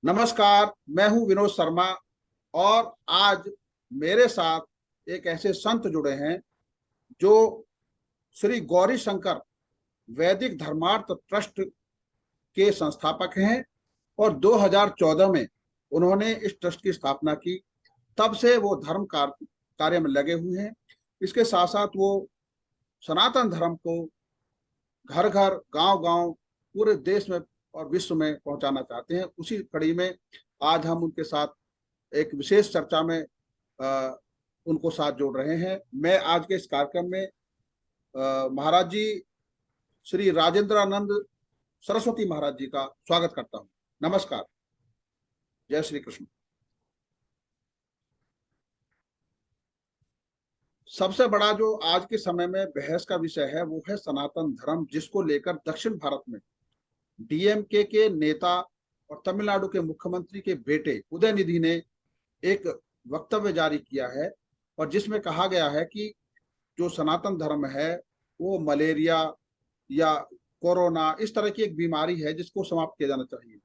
नमस्कार। मैं हूं विनोद शर्मा और आज मेरे साथ एक ऐसे संत जुड़े हैं जो श्री गौरी शंकर वैदिक धर्मार्थ ट्रस्ट के संस्थापक हैं और 2014 में उन्होंने इस ट्रस्ट की स्थापना की। तब से वो कार्य में लगे हुए हैं। इसके साथ साथ वो सनातन धर्म को घर घर गांव गांव पूरे देश में और विश्व में पहुंचाना चाहते हैं। उसी कड़ी में आज हम उनके साथ एक विशेष चर्चा में अ, उनको साथ जोड़ रहे हैं। मैं आज के इस कार्यक्रम में महाराज जी श्री राजेंद्रानंद सरस्वती महाराज जी का स्वागत करता हूँ। नमस्कार। जय श्री कृष्ण। सबसे बड़ा जो आज के समय में बहस का विषय है वो है सनातन धर्म, जिसको लेकर दक्षिण भारत में डीएमके के नेता और तमिलनाडु के मुख्यमंत्री के बेटे उदयनिधि ने एक वक्तव्य जारी किया है और जिसमें कहा गया है कि जो सनातन धर्म है वो मलेरिया या कोरोना इस तरह की एक बीमारी है जिसको समाप्त किया जाना चाहिए।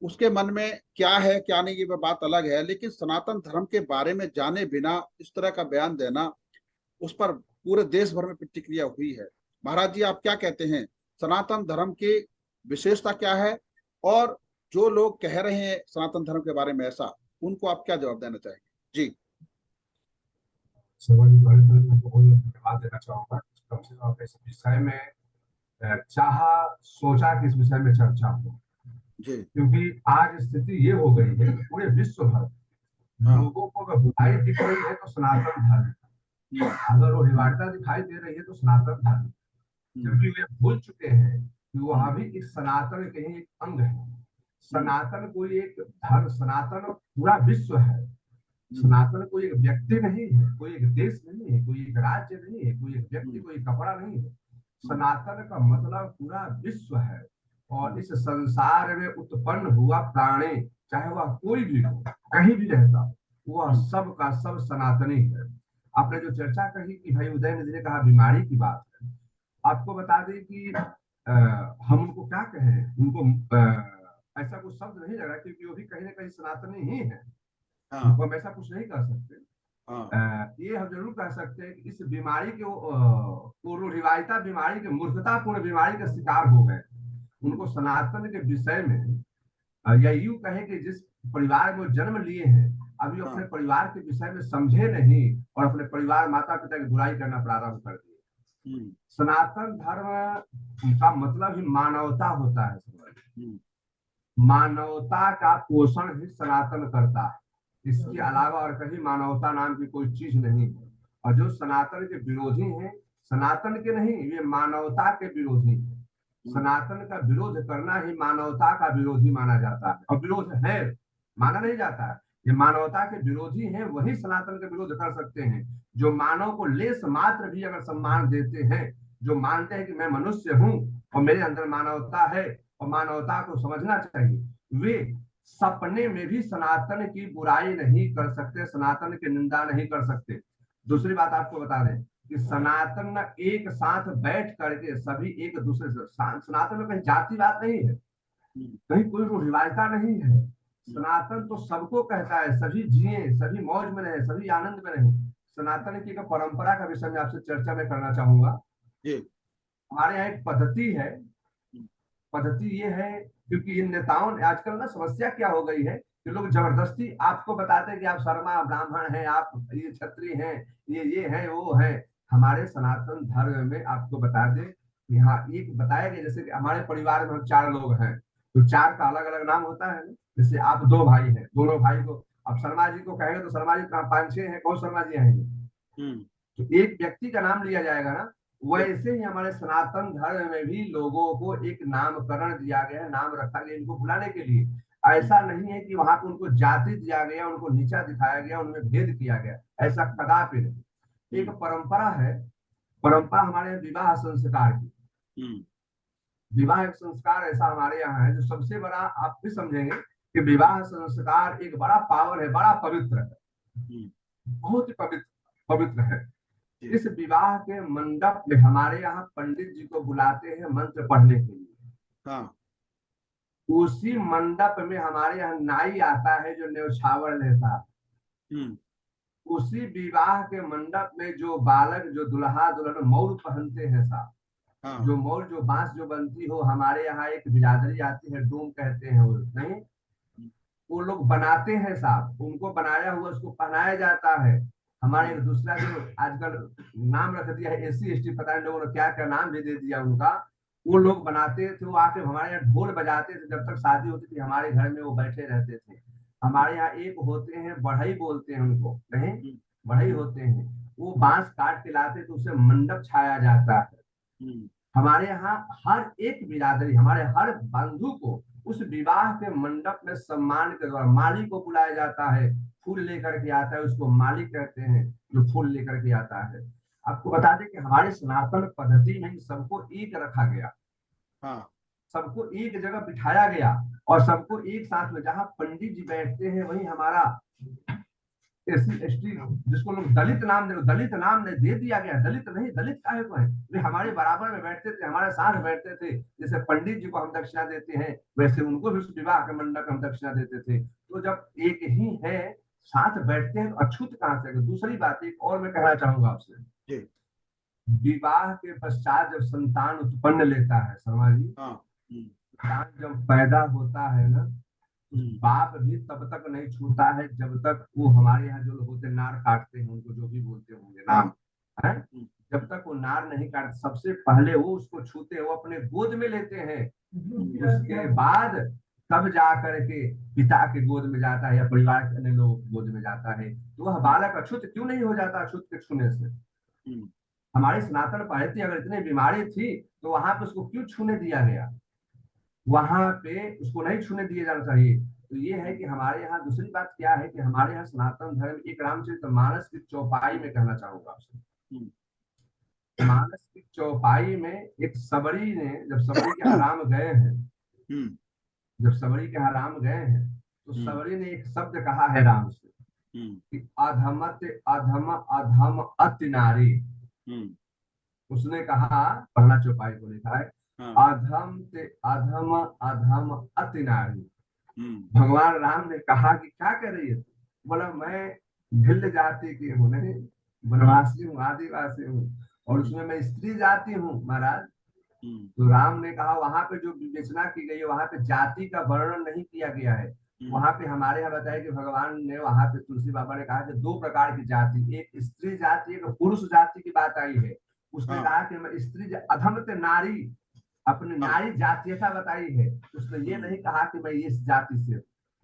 उसके मन में क्या है क्या नहीं ये बात अलग है, लेकिन सनातन धर्म के बारे में जाने बिना इस तरह का बयान देना, उस पर पूरे देश भर में प्रतिक्रिया हुई है। महाराज जी, आप क्या कहते हैं? सनातन धर्म की विशेषता क्या है और जो लोग कह रहे हैं सनातन धर्म के बारे में ऐसा, उनको आप क्या जवाब देना चाहेंगे? जी। सबसे पहले तो मैं बहुत धन्यवाद देना चाहूंगा। कम से कम आप इस विषय में चाहा सोचा कि इस विषय में चर्चा हो, जी। क्योंकि आज स्थिति ये हो गई है कि पूरे विश्व भर हाँ। लोगों को अगर बुराई दिख रही है तो सनातन धर्म, अगर वो रिवारता दिखाई दे रही है तो सनातन धर्म, जबकि वे भूल चुके हैं कि वह भी एक सनातन के ही एक अंग है। सनातन कोई एक धर्म, सनातन पूरा विश्व है। सनातन कोई एक व्यक्ति नहीं है, कोई एक देश नहीं है, कोई एक राज्य नहीं है, कोई एक व्यक्ति, कोई कपड़ा नहीं है। सनातन का मतलब पूरा विश्व है। और इस संसार में उत्पन्न हुआ प्राणी, चाहे वह कोई भी हो, कहीं भी रहता, वह सब का सब सनातनी है। आपने जो चर्चा कही कि भाई उदयनिधि ने कहा बीमारी की बात है, आपको बता दें कि हम उनको क्या कहें, उनको ऐसा कुछ शब्द नहीं लग रहा, क्योंकि वो भी कहीं ना कहीं सनातनी ही है। हाँ। उनको हम ऐसा कुछ नहीं कर सकते। हाँ। ये हम जरूर कह सकते हैं कि इस बीमारी के वो रिवायता बीमारी के, मूर्खतापूर्ण बीमारी का शिकार हो गए। उनको सनातन के विषय में या यूं कहें कि जिस परिवार में वो जन्म लिए हैं, अभी अपने हाँ। परिवार के विषय में समझे नहीं और अपने परिवार माता पिता की बुराई करना प्रारंभ कर दिए। सनातन धर्म का मतलब ही मानवता होता है। मानवता का पोषण ही सनातन करता है। इसके अलावा और कहीं मानवता नाम की कोई चीज नहीं है। और जो सनातन के विरोधी हैं, सनातन के नहीं, ये मानवता के विरोधी हैं। सनातन का विरोध करना ही मानवता का विरोधी माना जाता है, और विरोध है, माना नहीं जाता है। ये मानवता के विरोधी हैं, वही सनातन का विरोध कर सकते हैं। जो मानव को लेस मात्र भी अगर सम्मान देते हैं, जो मानते हैं कि मैं मनुष्य हूं और मेरे अंदर मानवता है और मानवता को समझना चाहिए, वे सपने में भी सनातन की बुराई नहीं कर सकते, सनातन की निंदा नहीं कर सकते। दूसरी बात आपको बता दें कि सनातन एक साथ बैठ करके सभी एक दूसरे से, सनातन में कहीं जातिवाद नहीं है, कहीं कोई रिवायता नहीं है। सनातन तो सबको कहता है सभी जिए, सभी मौज में रहे, सभी आनंद में रहे। सनातन की एक परंपरा का विषय में आपसे चर्चा में करना चाहूंगा। जी। हमारे यहाँ एक पद्धति है। पद्धति ये है, क्योंकि इन नेताओं ने आजकल ना समस्या क्या हो गई है कि लोग जबरदस्ती आपको बताते हैं कि आप शर्मा ब्राह्मण हैं, आप ये क्षत्रिय हैं, ये है वो है। हमारे सनातन धर्म में आपको बता दें, यहाँ एक बताया गया, जैसे कि हमारे परिवार में हम 4 लोग हैं, तो 4 का अलग अलग नाम होता है। जैसे आप 2 भाई हैं, दोनों भाई को अब शर्मा जी को कहेंगे तो शर्मा जी कहाँ 5-6 हैं, कौन शर्मा जी आएंगे? तो एक व्यक्ति का नाम लिया जाएगा ना। वैसे ही हमारे सनातन धर्म में भी लोगों को एक नामकरण दिया गया है, नाम रखा गया इनको बुलाने के लिए। ऐसा नहीं है कि वहां पर उनको जाति दिया गया, उनको नीचा दिखाया गया, उनमें भेद किया गया, ऐसा कदापि नहीं। एक परंपरा है, परंपरा हमारे विवाह संस्कार की। विवाह एक संस्कार ऐसा हमारे यहाँ है जो सबसे बड़ा, आप भी समझेंगे कि विवाह संस्कार एक बड़ा पावर है, बड़ा पवित्र है, बहुत ही पवित्र पवित्र है। इस विवाह के मंडप में हमारे यहाँ पंडित जी को बुलाते हैं मंत्र पढ़ने के लिए। उसी मंडप में हमारे यहाँ नाई आता है जो न्यौछावर लेता है। उसी विवाह के मंडप में जो बालक, जो दुल्हा दुल्हन मौर पहनते हैं साहब, हाँ। जो मौर, जो बांस जो बनती हो, हमारे यहाँ एक बिरादरी आती है, डोम कहते हैं वो, नहीं, वो लोग बनाते हैं साहब, उनको बनाया हुआ उसको पहनाया जाता है। हमारे एक दूसरा जो आजकल नाम रख दिया है एसी एसटी, पता नहीं लोगों ने क्या क्या नाम भी दे दिया उनका, वो लोग बनाते थे, वो आके हमारे यहाँ ढोल बजाते थे, जब तक शादी होती थी हमारे घर में वो बैठे रहते थे। हमारे यहाँ एक होते हैं बढ़ई बोलते हैं उनको, नहीं, बढ़ई होते हैं, वो बांस काट के लाते तो उसे मंडप छाया जाता है। हमारे यहाँ हर एक बिरादरी, हमारे हर बंधु को उस विवाह के मंडप में सम्मान के द्वारा माली को बुलाया जाता है, फूल लेकर के आता है, उसको माली कहते हैं जो फूल लेकर के आता है। आपको बता दें कि हमारे सनातन पद्धति में सबको एक रखा गया, हाँ। सबको एक जगह बिठाया गया और सबको एक साथ में, जहाँ पंडित जी बैठते हैं वहीं हमारा एससी एसटी, जिसको लोग दलित नाम दे दिया गया, दलित नहीं, दलित काहे को है, वे हमारे बराबर में बैठते थे, हमारे साथ बैठते थे। जैसे पंडित जी को हम दक्षिणा देते हैं वैसे उनको भी उस विवाह के मंडप में हम दक्षिणा देते थे। तो जब एक ही है, साथ बैठते हैं, तो अछूत कहाँ से? दूसरी बात एक और मैं कहना चाहूंगा आपसे, विवाह के पश्चात जब संतान उत्पन्न लेता है शर्मा जी, संतान जब पैदा होता है ना, बाप भी तब तक नहीं छूता है जब तक वो, हमारे यहाँ जो लोग होते नार काटते हैं, उनको जो भी बोलते होंगे नाम है, जब तक वो नार नहीं काटते सबसे पहले वो उसको छूते हैं, वो अपने गोद में लेते हैं, उसके बाद तब जा करके पिता के गोद में जाता है या परिवार के अन्य लोगों के गोद में जाता है। तो वह बालक अछूत क्यों नहीं हो जाता अछूत के छूने से? हमारी सनातन पद्धति अगर इतनी बीमारी थी तो वहां पे उसको क्यों छूने दिया गया? वहां पे उसको नहीं छूने दिए जाना चाहिए। तो ये है कि हमारे यहाँ दूसरी बात क्या है कि हमारे यहाँ सनातन धर्म, एक रामचरितमानस की चौपाई में कहना चाहूंगा आपसे, मानस की चौपाई में एक सबरी ने, जब सबरी के यहाँ राम गए हैं, जब सबरी के यहाँ राम गए हैं तो सबरी ने एक शब्द कहा है राम से कि अधमत अधम अधम अति नारी। उसने कहा, पढ़ना चौपाई को लिखा है, अधम ते अधम अधम अति नारी। भगवान राम ने कहा कि क्या कर रही है? बोला मैं भिल्ल जाति की हूँ, नहीं वनवासी हूँ, आदिवासी हूँ, और उसमें मैं स्त्री जाति हूँ महाराज। तो राम ने कहा वहां पे जो विवेचना की गई है वहां पे जाति का वर्णन नहीं किया गया है। वहां पे हमारे यहाँ बताया कि भगवान ने वहां पे तुलसी बाबा ने कहा कि दो प्रकार की जाति, एक स्त्री जाति, एक पुरुष जाति की बात आई है। उसने कहा कि मैं स्त्री अधम ते नारी, अपनी नारी जातीयता बताई है। उसने ये नहीं कहा कि मैं इस जाति से,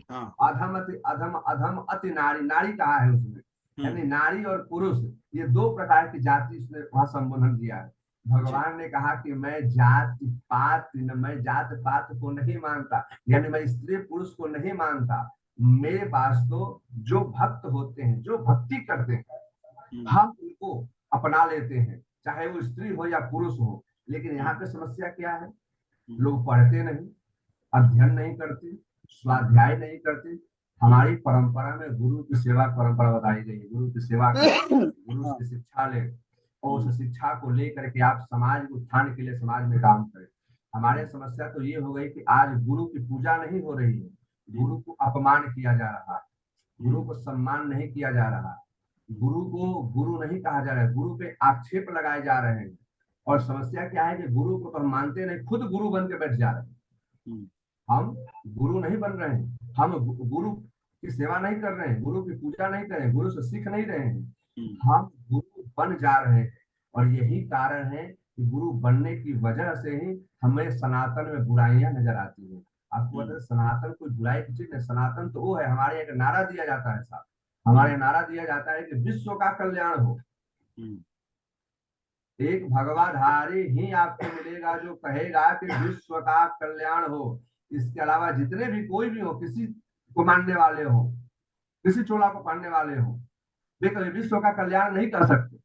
अधम अधम अधम अति नारी, नारी कहा है उसने, यानी नारी और पुरुष ये दो प्रकार की जाति उसने वहां संबोधन दिया है। भगवान ने कहा कि मैं जात पात, मैं जात पात को नहीं मानता, यानी मैं स्त्री पुरुष को नहीं मानता। मेरे पास तो जो भक्त होते हैं, जो भक्ति करते हैं, हम उनको अपना लेते हैं, चाहे वो स्त्री हो या पुरुष हो। लेकिन यहाँ पे समस्या क्या है? लोग पढ़ते नहीं, अध्ययन नहीं करते, स्वाध्याय नहीं करते। हमारी परंपरा में गुरु की सेवा परंपरा बताई गई है, गुरु की सेवा करें, गुरु की शिक्षा ले, और उस शिक्षा को लेकर के आप समाज उत्थान के लिए समाज में काम करें। हमारे समस्या तो ये हो गई कि आज गुरु की पूजा नहीं हो रही है, गुरु को अपमान किया जा रहा है, गुरु को सम्मान नहीं किया जा रहा, गुरु को गुरु नहीं कहा जा रहा है, गुरु पे आक्षेप लगाए जा रहे हैं। और समस्या क्या है कि गुरु को तो हम मानते नहीं, खुद गुरु बन के बैठ जा रहे हैं। हम गुरु नहीं बन रहे हैं, हम गुरु की सेवा नहीं कर रहे हैं, गुरु की पूजा नहीं कर रहे हैं, गुरु से सीख नहीं रहे हैं, हम गुरु बन जा रहे हैं। और यही कारण है कि गुरु बनने की वजह से ही हमें सनातन में बुराइयां नजर आती है। आपको पता है सनातन कोई बुराई की चीज नहीं, सनातन तो वो है, हमारे एक नारा दिया जाता है साहब, हमारे नारा दिया जाता है कि विश्व का कल्याण हो। एक भगवाधारी ही आपको मिलेगा जो कहेगा कि विश्व का कल्याण हो। इसके अलावा जितने भी कोई भी हो, किसी को मानने वाले हो, किसी चोला को पढ़ने वाले हो, वे कभी विश्व का कल्याण नहीं कर सकते,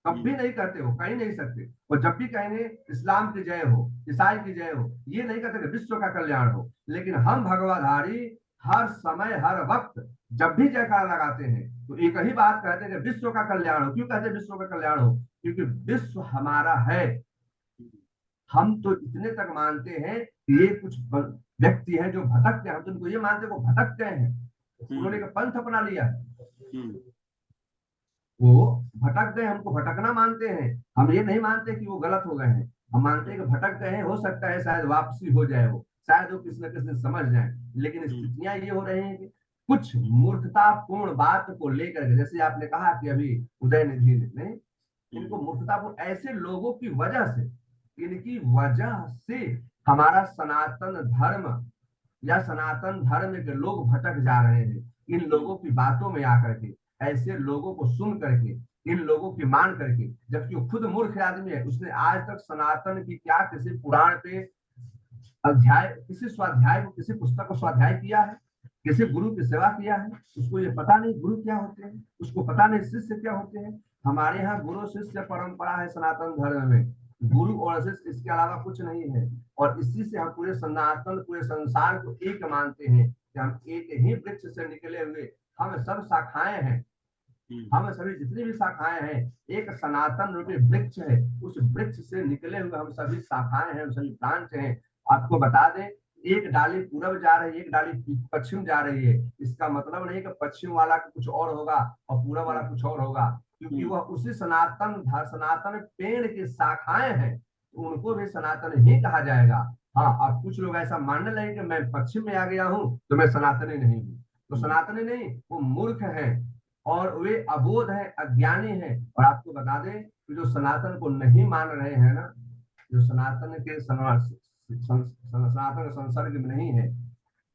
कभी नहीं करते हो, कहीं नहीं सकते। और जब भी कहेंगे इस्लाम की जय हो, ईसाई की जय हो, ये नहीं कहते कि विश्व का कल्याण हो। लेकिन हम भगवाधारी हर समय हर वक्त जब भी जयकार लगाते हैं तो एक ही बात कहते हैं कि विश्व का कल्याण हो। क्यों कहते हैं विश्व का कल्याण हो? क्योंकि विश्व हमारा है। हम तो इतने तक मानते हैं कि ये कुछ व्यक्ति हैं जो भटक गए, हम तो उनको ये मानते हैं वो भटक गए हैं, उन्होंने पंथ अपना लिया है, वो भटक गए, हमको भटकना मानते हैं। हम ये नहीं मानते कि वो गलत हो गए हैं, हम मानते हैं कि भटक गए हैं, हो सकता है शायद वापसी हो जाए, वो शायद वो किसी न किसी दिन समझ जाए। लेकिन स्थितियां ये हो रही हैं कि कुछ मूर्खतापूर्ण बात को लेकर के, जैसे आपने कहा कि अभी उदयनिधि ने, इनको मूर्खतापूर्ण ऐसे लोगों की वजह से, इनकी वजह से हमारा सनातन धर्म या सनातन धर्म के लोग भटक जा रहे हैं। इन लोगों की बातों में आकर के, ऐसे लोगों को सुन करके, इन लोगों की मान करके, जबकि वो खुद मूर्ख आदमी है, उसने आज तक सनातन की क्या किसी पुराण पे अध्याय, किसी स्वाध्याय को, किसी पुस्तक को स्वाध्याय किया है, किसी गुरु की सेवा किया है? उसको ये पता नहीं गुरु क्या होते हैं, उसको पता नहीं शिष्य क्या होते हैं। हमारे यहाँ गुरु शिष्य परंपरा है सनातन धर्म में, गुरु और शिष्य, इसके अलावा कुछ नहीं है। और इसी से हम पूरे सनातन, पूरे संसार को एक मानते हैं कि हम एक ही वृक्ष से निकले हुए, हम सब शाखाएं हैं, हम सभी जितनी भी शाखाएं हैं एक सनातन रूपी वृक्ष है, उस वृक्ष से निकले हुए हम सभी शाखाएं हैं, हम सभी ब्रांच हैं। आपको बता दें, एक डाली पूरब जा रही है, एक डाली पश्चिम जा रही है, इसका मतलब नहीं कि पश्चिम वाला कुछ और होगा और पूरब वाला कुछ और होगा, क्योंकि वह उसी सनातन पेड़ की शाखाएं हैं, तो उनको भी सनातन ही कहा जाएगा। हाँ, अब कुछ लोग ऐसा मानने लगे कि मैं पश्चिम में आ गया हूँ तो मैं सनातनी नहीं हूँ, तो सनातनी नहीं, वो मूर्ख है और वे अबोध है, अज्ञानी है। और आपको बता दें कि जो सनातन को नहीं मान रहे हैं ना, जो सनातन के सनातन संसर्ग में नहीं है,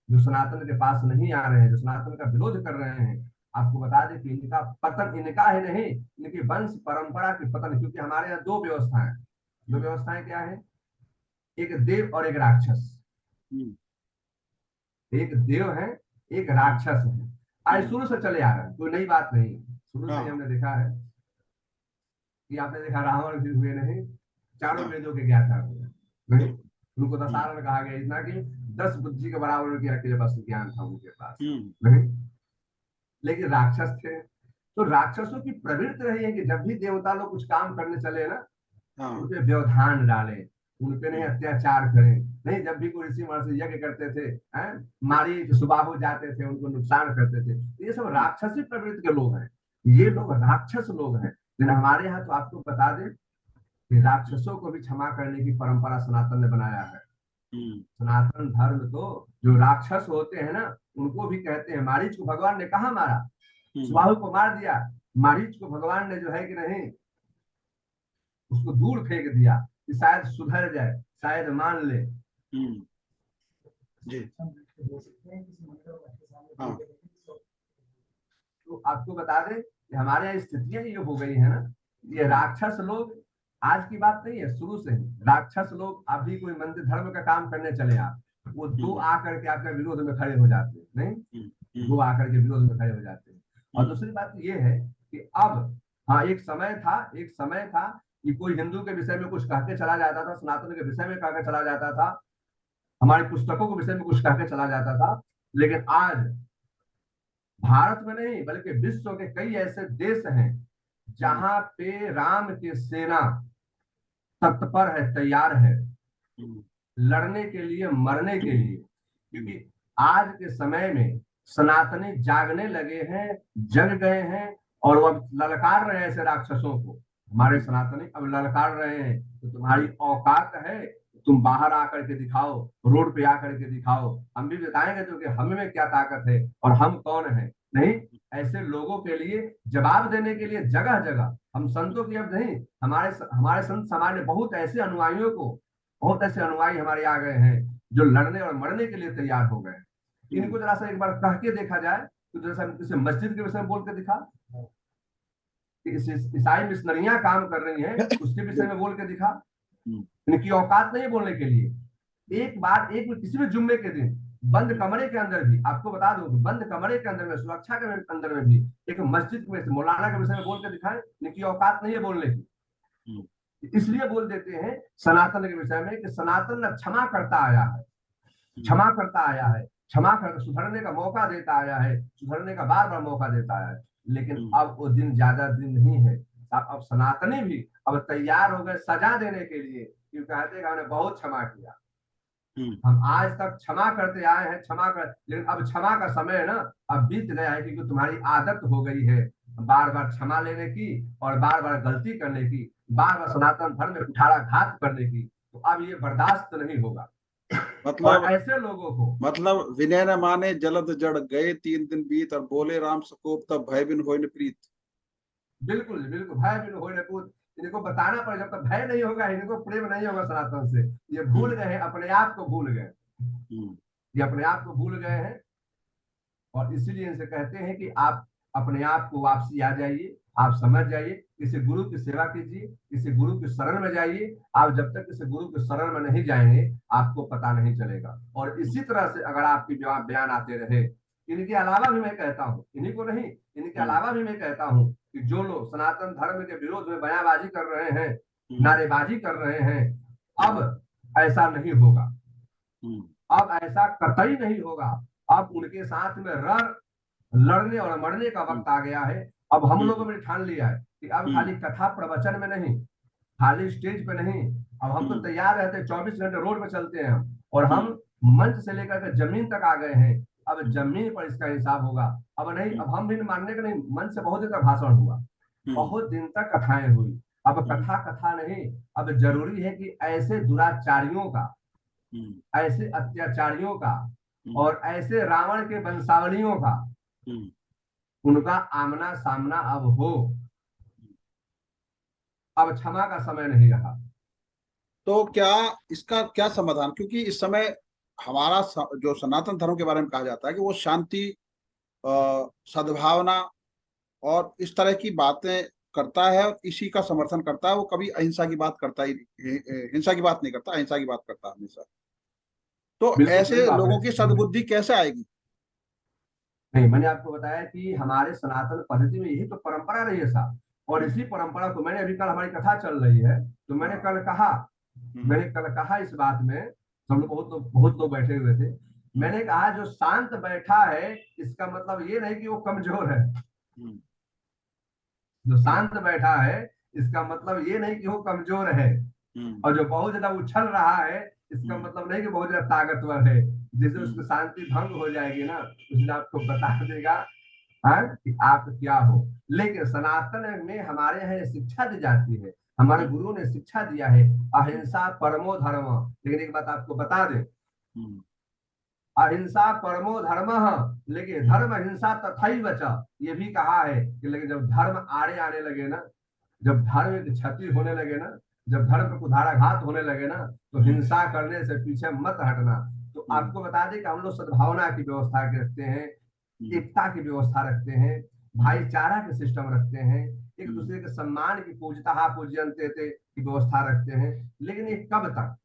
जो सनातन के पास नहीं आ रहे हैं, जो सनातन का विरोध कर रहे हैं, आपको बता दें कि इनका पतन इनका ही नहीं, इनकी वंश परंपरा की पतन। क्योंकि हमारे यहाँ दो व्यवस्थाएं, दो व्यवस्थाएं क्या है, एक देव और एक राक्षस, एक देव है, एक राक्षस है। आज शुरू से चले आ रहे हैं, कोई नई बात नहीं, शुरू से हमने देखा है कि आपने देखा रावण भी हुए नहीं, चारों वेदों के ज्ञाता हुए नहीं, उनको दशहरा में कहा गया इतना कि 10 बुद्धि के बराबर उनके पास ज्ञान था उनके पास नहीं, लेकिन राक्षस थे। तो राक्षसों की प्रवृत्ति रही है कि जब भी देवता लोग कुछ काम करने चले ना, उनपे व्यवधान डाले, उनपे नहीं अत्याचार करें, नहीं, जब भी कोई ऋषि महर्षि यज्ञ करते थे, मारी सुबाहु जाते थे, उनको नुकसान करते थे, ये सब राक्षसी प्रवृत्ति के लोग हैं, ये लोग राक्षस लोग हैं। लेकिन हमारे यहाँ तो आपको बता दें कि राक्षसों को भी क्षमा करने की परंपरा सनातन ने बनाया है। सनातन धर्म तो जो राक्षस होते हैं ना, उनको भी कहते हैं, मारीच को भगवान ने कहा मारा, सुबाहु को मार दिया, मारीच को भगवान ने जो है कि नहीं, उसको दूर फेंक दिया कि शायद सुधर जाए, शायद मान ले। जी हाँ, तो आपको बता दें कि हमारे यहाँ स्थितियां ये हो गई है ना, ये राक्षस लोग आज की बात नहीं है, शुरू से ही राक्षस लोग, अभी कोई मंदिर धर्म का काम करने चले आप, वो दो आकर के आपके विरोध में खड़े हो जाते हैं, नहीं, दो आकर के विरोध में खड़े हो जाते हैं। और दूसरी बात ये है कि अब, हाँ, एक समय था कि कोई हिंदू के विषय में कुछ कह के चला जाता था, सनातन के विषय में कह के चला जाता था, हमारी पुस्तकों के विषय में कुछ कह के चला जाता था। लेकिन आज भारत में नहीं बल्कि विश्व के कई ऐसे देश हैं जहां पे राम की सेना तत्पर है, तैयार है लड़ने के लिए, मरने के लिए, क्योंकि आज के समय में सनातनी जागने लगे हैं, जग गए हैं, और वो अब ललकार रहे हैं ऐसे राक्षसों को। हमारे सनातनी अब ललकार रहे हैं तो तुम्हारी औकात है, तुम बाहर आकर के दिखाओ, रोड पे आकर के दिखाओ, हम भी बताएंगे तो कि हम में क्या ताकत है और हम कौन है। नहीं, ऐसे लोगों के लिए जवाब देने के लिए जगह जगह हम संतों की, अब नहीं, हमारे संत समाज ने बहुत ऐसे अनुयायियों को, बहुत ऐसे अनुयायी हमारे आ गए हैं जो लड़ने और मरने के लिए तैयार हो गए। इनको जरा सा एक बार कह के देखा जाए तो जैसा किसी मस्जिद के विषय में बोल के दिखा, ईसाई मिशनरियां काम कर रही हैं उसके विषय में बोल के दिखा, इनकी औकात नहीं है बोलने के लिए। एक बार एक किसी भी जुम्मे के दिन बंद कमरे के अंदर भी, आपको बता दो, बंद कमरे के अंदर में, सुरक्षा के अंदर में भी एक मस्जिद में मौलाना के विषय में बोल के दिखाएं, इनकी औकात नहीं है बोलने की। इसलिए बोल देते हैं सनातन के विषय में कि सनातन क्षमा करता आया है, क्षमा करता आया है, क्षमा कर सुधरने का मौका देता आया है, सुधरने का बार बार मौका देता है। लेकिन अब वो दिन ज्यादा दिन नहीं है, अब सनातनी भी अब तैयार हो गए सजा देने के लिए, क्योंकि कहते हैं हमने बहुत क्षमा किया, हम आज तक क्षमा करते आए हैं, क्षमा कर, लेकिन अब क्षमा का समय है ना, अब बीत गया है, क्योंकि तुम्हारी आदत हो गई है बार बार क्षमा लेने की और बार बार गलती करने की, बार बार सनातन धर्म में कुठाराघात करने की। तो अब ये बर्दाश्त नहीं होगा। और मतलब ऐसे लोगों को, मतलब विनय न माने जलद जड़ गए, 3 दिन बीत और बोले राम सकोप, तब भय बिन होय न प्रीत। बिल्कुल बिल्कुल, भय बिन होय न पूत। इनको बताना पड़े, जब तक भय नहीं होगा, इनको प्रेम नहीं होगा सनातन से। ये भूल गए हैं, अपने आप को भूल गए, ये अपने आप को भूल गए हैं। और इसीलिए इनसे कहते हैं कि आप अपने आप को वापसी आ जाइए, आप समझ जाइए, किसी गुरु की सेवा कीजिए, किसी गुरु की शरण में जाइए। आप जब तक किसी गुरु की शरण में नहीं जाएंगे, आपको पता नहीं चलेगा। और इसी तरह से अगर आपकी बयान आते रहे, इनके अलावा भी मैं कहता हूँ, इन्हीं को नहीं, इनके अलावा भी मैं कहता हूँ कि जो लोग सनातन धर्म के विरोध में बयानबाजी कर रहे हैं, नारेबाजी कर रहे हैं, अब ऐसा नहीं होगा, अब ऐसा कतई नहीं होगा। अब उनके साथ में लड़ने और मरने का वक्त आ गया है। अब हम लोगों ने ठान लिया है कि अब खाली कथा प्रवचन में नहीं, खाली स्टेज पे नहीं, अब हम तो तैयार रहते हैं, 24 घंटे रोड पे चलते हैं हम, और हम मंच से लेकर के जमीन तक आ गए हैं। अब जमीन पर इसका हिसाब होगा। अब नहीं, अब हम भी मानने का नहीं, मंच से बहुत दिन तक भाषण हुआ, बहुत दिन तक कथाएं हुई। अब कथा कथा नहीं, अब जरूरी है कि ऐसे दुराचारियों का, ऐसे अत्याचारियों का और ऐसे रावण के वंशावलियों का, उनका आमना सामना अब हो। अब क्षमा का समय नहीं रहा। तो क्या इसका क्या समाधान, क्योंकि इस समय हमारा जो सनातन धर्म के बारे में कहा जाता है कि वो शांति, सद्भावना और इस तरह की बातें करता है, और इसी का समर्थन करता है। वो कभी अहिंसा की बात करता ही नहीं, हिंसा की बात नहीं करता, अहिंसा की बात करता है हमेशा। तो बिल्कुल सही ऐसे बात है। लोगों की सद्बुद्धि कैसे आएगी? नहीं, मैंने आपको बताया कि हमारे सनातन पद्धति में यही तो परंपरा रही है साहब। और इसी परंपरा को मैंने अभी, कल हमारी कथा चल रही है, तो मैंने कल कहा, इस बात में, सब लोग बहुत लोग बैठे हुए थे। मैंने कहा जो शांत बैठा है, इसका मतलब ये नहीं कि वो कमजोर है। जो शांत बैठा है, इसका मतलब ये नहीं कि वो कमजोर है। और जो बहुत ज्यादा उछल रहा है, इसका मतलब नहीं कि बहुत ज्यादा ताकतवर है। जिससे उसकी शांति भंग हो जाएगी ना, उसने आपको बता देगा कि आप क्या हो। लेकिन सनातन में हमारे यहाँ ये शिक्षा दी जाती है, हमारे गुरुओं ने शिक्षा दिया है, अहिंसा परमो धर्म। लेकिन एक बात आपको बता दें, अहिंसा परमो धर्म, लेकिन धर्म हिंसा तथैव च, ये भी कहा है कि लेकिन जब धर्म आड़े आने लगे ना, जब धर्म की क्षति होने लगे ना, जब धर्म पर कुठाराघात होने लगे ना, तो हिंसा करने से पीछे मत हटना। तो आपको बता दें कि हम लोग सद्भावना की व्यवस्था रखते हैं, एकता की व्यवस्था रखते हैं, भाईचारा के सिस्टम रखते हैं, एक दूसरे के सम्मान की, पूजता पूज्यन्ते की व्यवस्था रखते हैं। लेकिन ये कब तक?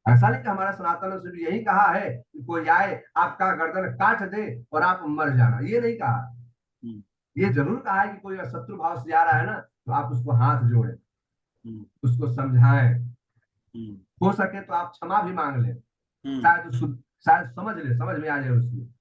ऐसा नहीं कि हमारा सनातन ने सिर्फ यही कहा है कि कोई आए आपका गर्दन काट दे और आप मर जाना, ये नहीं कहा। ये जरूर कहा है कि कोई शत्रु भाव से आ रहा है ना, तो आप उसको हाथ जोड़े, उसको समझाएं, हो सके तो आप क्षमा भी मांग लें, शायद समझ में आ जाए उसकी।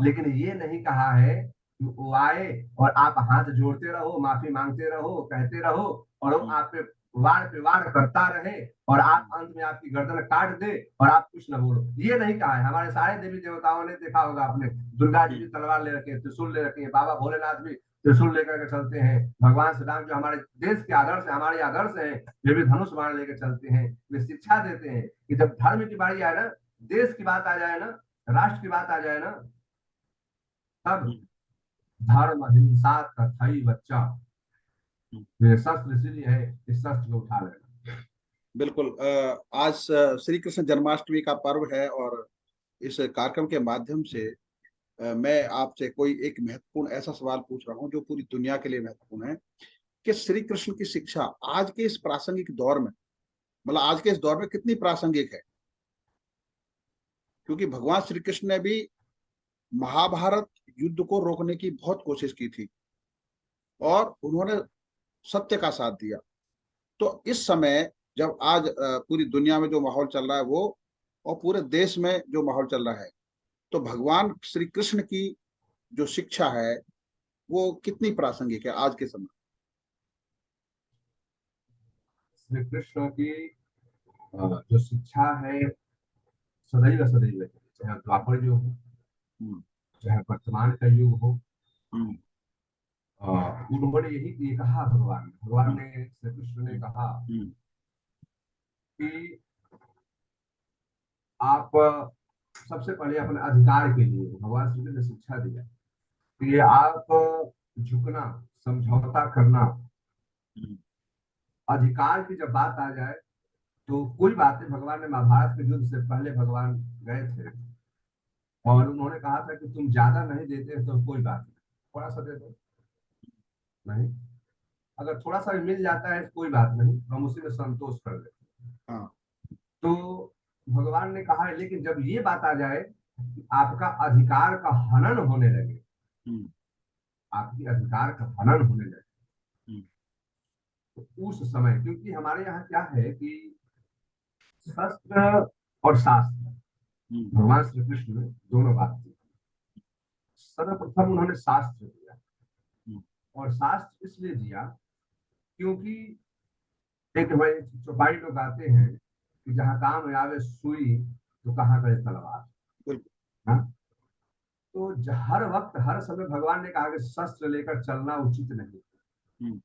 लेकिन ये नहीं कहा है कि वो आए और आप हाथ जोड़ते रहो, माफी मांगते रहो, कहते रहो, और वो आप पे वार करता रहे, और आप अंत में आपकी गर्दन काट दे और आप कुछ न बोलो। ये नहीं कहा है। हमारे सारे देवी देवताओं ने, देखा होगा आपने, दुर्गा जी भी तलवार ले रखी है, त्रिशूल ले रखी है, बाबा भोलेनाथ भी त्रिशूल लेकर के चलते हैं, भगवान श्री राम जो हमारे देश के आदर्श है, हमारे आदर्श है, वे भी धनुष बाण लेकर चलते हैं। वे शिक्षा देते हैं कि जब धर्म की बारी आए ना, देश की बात आ जाए ना, राष्ट्र की बात आ जाए ना, तब धर्म हिंसा तथई बच्चा, ये शस्त्र इसीलिए है, इस शस्त्र को उठा लेना। बिल्कुल। आज श्री कृष्ण जन्माष्टमी का पर्व है, और इस कार्यक्रम के माध्यम से मैं आपसे कोई एक महत्वपूर्ण ऐसा सवाल पूछ रहा हूं जो पूरी दुनिया के लिए महत्वपूर्ण है, कि श्री कृष्ण की शिक्षा आज के इस प्रासंगिक दौर में, मतलब आज के इस दौर में कितनी प्रासंगिक है? क्योंकि भगवान श्री कृष्ण ने भी महाभारत युद्ध को रोकने की बहुत कोशिश की थी, और उन्होंने सत्य का साथ दिया। तो इस समय जब आज पूरी दुनिया में जो माहौल चल रहा है वो, और पूरे देश में जो माहौल चल रहा है, तो भगवान श्री कृष्ण की जो शिक्षा है वो कितनी प्रासंगिक है आज के समय? श्री कृष्ण की जो शिक्षा है सदैव सदैव, चाहे द्वापर युग हो, चाहे वर्तमान का युग हो, उन्होंने यही कहा। भगवान ने, श्री कृष्ण ने कहा कि आप सबसे पहले अपने अधिकार के लिए, भगवान श्री कृष्ण ने शिक्षा दिया कि आप झुकना, समझौता करना, अधिकार की जब बात आ जाए तो कोई बात नहीं। भगवान ने महाभारत के युद्ध से पहले भगवान गए थे और उन्होंने कहा था कि तुम ज्यादा नहीं देते तो कोई बात नहीं, थोड़ा सा दे दो, नहीं, अगर थोड़ा सा भी मिल जाता है कोई बात नहीं, हम उसी में संतोष कर लेते हैं। तो भगवान ने कहा है, लेकिन जब ये बात आ जाए कि आपका अधिकार का हनन होने लगे, आपकी अधिकार का हनन होने लगे, तो उस समय, क्योंकि हमारे यहाँ क्या है कि शस्त्र और शास्त्र, भगवान श्री कृष्ण ने दोनों बात की। सर्वप्रथम उन्होंने शास्त्र दिया, और शास्त्र इसलिए दिया क्योंकि एक भाई चौपाई लोग आते हैं कि जहाँ काम आवे सुई तो कहाँ करे तलवार। हाँ, तो हर वक्त हर समय भगवान ने कहा कि शस्त्र लेकर चलना उचित नहीं,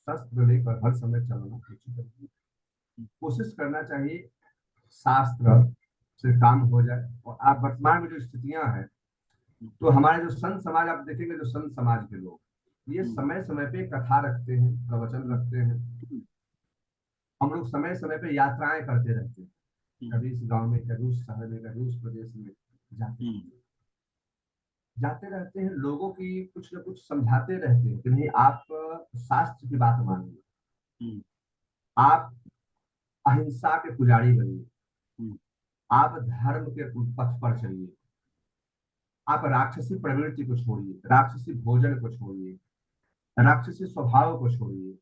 शस्त्र लेकर हर समय चलना उचित नहीं, कोशिश करना चाहिए शास्त्र से काम हो जाए। और आप वर्तमान में जो स्थितियां हैं, तो हमारे जो संत समाज आप देखेंगे, जो संत समाज के लोग ये समय समय पे कथा रखते हैं, प्रवचन रखते हैं। हम लोग समय समय पे यात्राएं करते रहते हैं, कभी इस गांव में, कभी उस शहर में, कभी उस प्रदेश में जाते रहते हैं, लोगों की कुछ न कुछ समझाते रहते हैं कि नहीं, आप शास्त्र की बात मानिए, आप अहिंसा के पुजारी बनिए, आप धर्म के पथ पर चलिए, आप राक्षसी प्रवृत्ति को छोड़िए, राक्षसी भोजन को छोड़िए, राक्षसी स्वभाव को छोड़िए,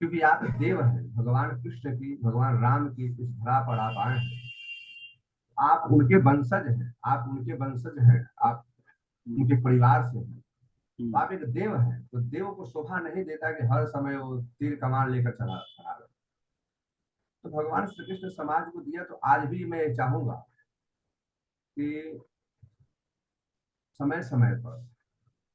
क्योंकि आप देव हैं, भगवान कृष्ण की, भगवान राम की इस धरा पर आप आए हैं, आप उनके वंशज हैं, आप उनके वंशज हैं, आप उनके परिवार से हैं, तो आप एक देव हैं। तो देव को शोभा नहीं देता कि हर समय वो तीर कमान लेकर चला रहे। तो भगवान श्री कृष्ण समाज को दिया, तो आज भी मैं चाहूंगा कि समय समय पर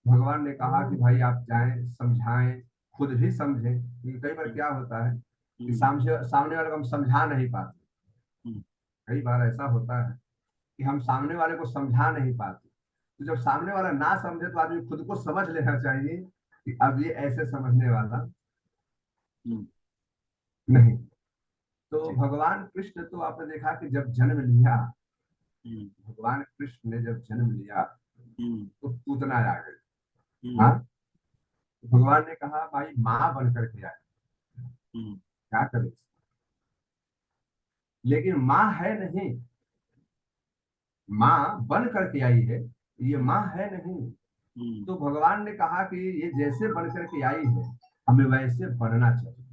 भगवान ने कहा कि भाई आप जाएं, समझाएं, खुद भी समझें, क्योंकि कई बार क्या होता है कि सामने वाले को हम समझा नहीं पाते। कई बार ऐसा होता है कि हम सामने वाले को समझा नहीं पाते, तो जब सामने वाला ना समझे तो आदमी खुद को समझ लेना चाहिए कि अब ये ऐसे समझने वाला नहीं। तो भगवान कृष्ण, तो आपने देखा कि जब जन्म लिया, भगवान कृष्ण ने जब जन्म लिया तो पूतना आ गई। हाँ, भगवान ने कहा भाई माँ बन करके आए, क्या करे, लेकिन माँ है नहीं, माँ बन करके आई है, ये माँ है नहीं। तो भगवान ने कहा कि ये जैसे बन करके आई है, हमें वैसे बनना चाहिए।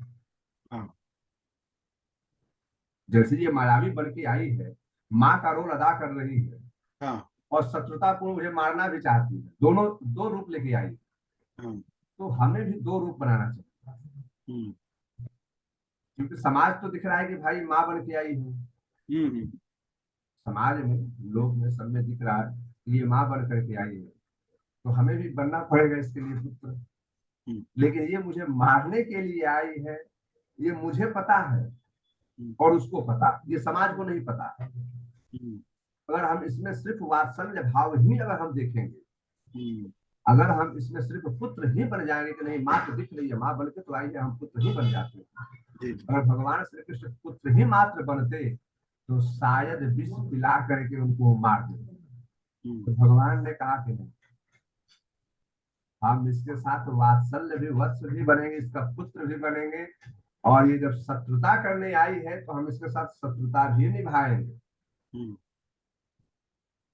जैसे ये मायावी बन के आई है, माँ का रोल अदा कर रही है, और शत्रुतापूर्ण मुझे मारना भी चाहती है, दोनों दो रूप लेके आई, तो हमें भी दो रूप बनाना चाहिए। क्योंकि समाज तो दिख रहा है कि भाई माँ बन के आई है, समाज में, लोग में, सब में दिख रहा है कि ये माँ बन करके आई है, तो हमें भी बनना पड़ेगा इसके लिए पुत्र। लेकिन ये मुझे मारने के लिए आई है, ये मुझे पता है और उसको पता, ये समाज को नहीं पता। अगर हम इसमें सिर्फ वात्सल्य भाव ही अगर हम देखेंगे, अगर हम इसमें सिर्फ पुत्र ही बन जाएंगे कि नहीं माँ तो दिख रही है, माँ बन के तो आई है, हम पुत्र ही बन जाते हैं। अगर भगवान श्री कृष्ण पुत्र ही मात्र बनते तो शायद विष पिला करके उनको मार देते। तो भगवान ने कहा कि नहीं, हम इसके साथ वात्सल्य भी, वत्स भी बनेंगे, इसका पुत्र भी बनेंगे, और ये जब शत्रुता करने आई है तो हम इसके साथ शत्रुता भी निभाएंगे।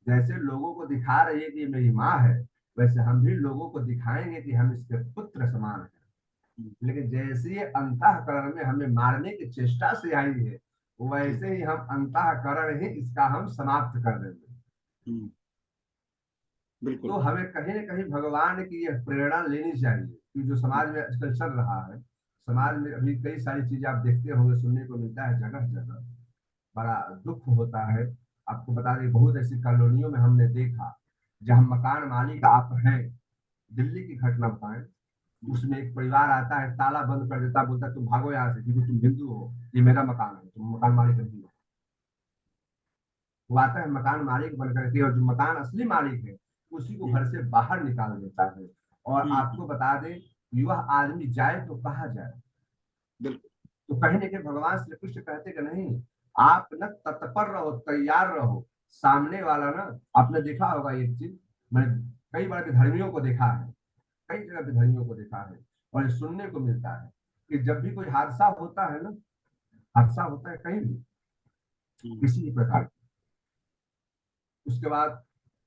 जैसे लोगों को दिखा रही है कि मेरी माँ है, वैसे हम भी लोगों को दिखाएंगे कि हम इसके पुत्र समान हैं। लेकिन जैसे ये अंतःकरण में हमें मारने की चेष्टा से आई है, वैसे ही हम अंतःकरण ही इसका हम समाप्त कर देंगे। तो हमें कहीं न कहीं भगवान की यह प्रेरणा लेनी चाहिए कि जो समाज में आजकल चल रहा है, समाज में अभी कई सारी चीजें आप देखते होंगे, सुनने को मिलता है जगह जगह, बड़ा दुख होता है। आपको बता दें, बहुत ऐसी कॉलोनियों में हमने देखा जहाँ मकान मालिक आप हैं, दिल्ली की घटना बताएं, उसमें एक परिवार आता है, ताला बंद कर देता, बोलता तुम भागो यहाँ से क्योंकि तुम हिंदू हो, ये मेरा मकान है, तुम मकान मालिक नहीं हो। वो आता है मकान मालिक बन करके, और जो मकान असली मालिक है उसी को घर से बाहर निकाल देता है। और आपको बता दें, युवा आदमी जाए तो कहा जाए। तो कहीं ना कहीं भगवान श्री कृष्ण कहते कि नहीं, आप न तत्पर रहो, तैयार रहो। सामने वाला ना, आपने देखा होगा एक चीज, मैंने कई बार के धर्मियों को देखा है, कई जगह पे धर्मियों को देखा है, और ये सुनने को मिलता है कि जब भी कोई हादसा होता है ना, हादसा होता है कहीं भी किसी भी प्रकार, उसके बाद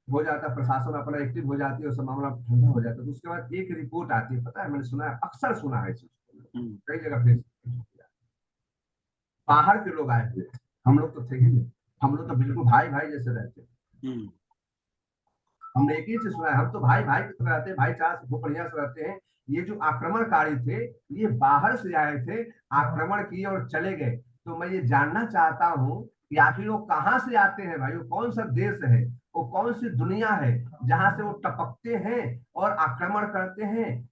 हो जाता है, प्रशासन अपना एक्टिव हो जाती है, उसका मामला ठंडा हो जाता है, तो उसके बाद एक रिपोर्ट आती है, पता है, मैंने सुना है, अक्सर सुना है चीज, कई जगह पे बाहर के लोग आए हुए, हम लोग तो थे ही नहीं, हम लोग तो बिल्कुल भाई भाई जैसे रहते। हमने एक ही चीज सुना है, हम तो भाई भाई की तरह रहते हैं, भाईचारा से खूब बढ़िया से रहते हैं। ये जो आक्रमणकारी थे, ये बाहर से आए थे, आक्रमण किए और चले गए। तो मैं ये जानना चाहता हूँ कि आखिर वो कहाँ से आते हैं भाई, वो कौन सा देश है, वो कौन सी दुनिया है जहां से वो टपकते हैं और आक्रमण करते हैं,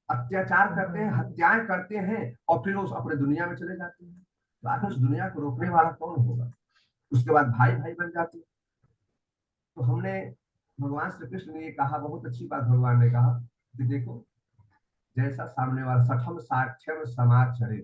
अत्याचार करते हैं, हत्याएं करते हैं, और फिर वो अपने दुनिया में चले जाते हैं। तो आखिर उस दुनिया को रोकने वाला कौन होगा? उसके बाद भाई भाई बन जाते हैं। तो हमने, भगवान श्री कृष्ण ने ये कहा, बहुत अच्छी बात भगवान ने कहा कि देखो, जैसा सामने वाला, सठम साक्ष्यम समाचरे।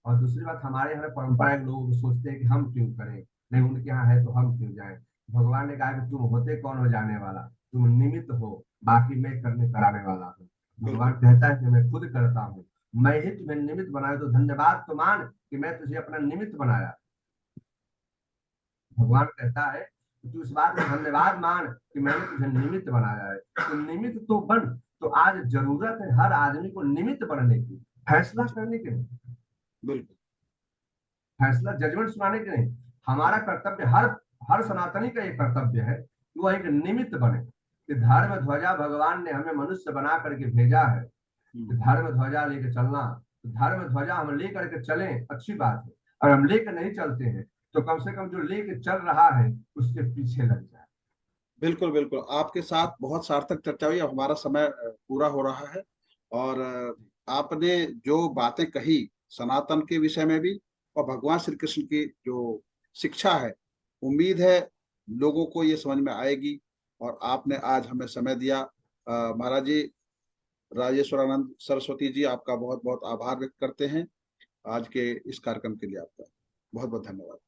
और दूसरी बात, हमारे यहाँ परंपरा के लोग सोचते हैं कि हम क्यों करें, नहीं उनके यहाँ है तो हम क्यों जाएं। भगवान ने कहा कि तुम होते कौन हो जाने वाला, तुम निमित्त हो, बाकी मैं करने कराने वाला हूँ। भगवान कहता है कि मैं खुद करता हूँ, मैं ही तुम्हें निमित्त बनाया, तो धन्यवाद तो मान कि मैं तुझे अपना निमित्त बनाया। भगवान कहता है कि तू इस बात में धन्यवाद मान कि मैंने तुझे निमित्त बनाया है, तो निमित्त तो बन। तो आज जरूरत है हर आदमी को निमित्त बनने की, फैसला करने के नहीं, बिल्कुल फैसला जजमेंट सुनाने के नहीं। हमारा कर्तव्य, हर हर सनातनी का एक कर्तव्य है कि वह एक निमित्त बने। कि धर्म ध्वजा भगवान ने हमें मनुष्य बना करके भेजा है, कि धर्म ध्वजा लेके चलना, तो धर्म ध्वजा हम लेकर के चलें, अच्छी बात है। और हम लेकर नहीं चलते हैं तो कम से कम जो लेके चल रहा है उसके पीछे लग जाए। बिल्कुल बिल्कुल, आपके साथ बहुत सार्थक चर्चा हुई। अब हमारा समय पूरा हो रहा है, और आपने जो बातें कही सनातन के विषय में भी, और भगवान श्री कृष्ण की जो शिक्षा है, उम्मीद है लोगों को ये समझ में आएगी। और आपने आज हमें समय दिया। महाराज जी, राजेश्वरानंद सरस्वती जी, आपका बहुत बहुत आभार व्यक्त करते हैं आज के इस कार्यक्रम के लिए। आपका बहुत बहुत धन्यवाद।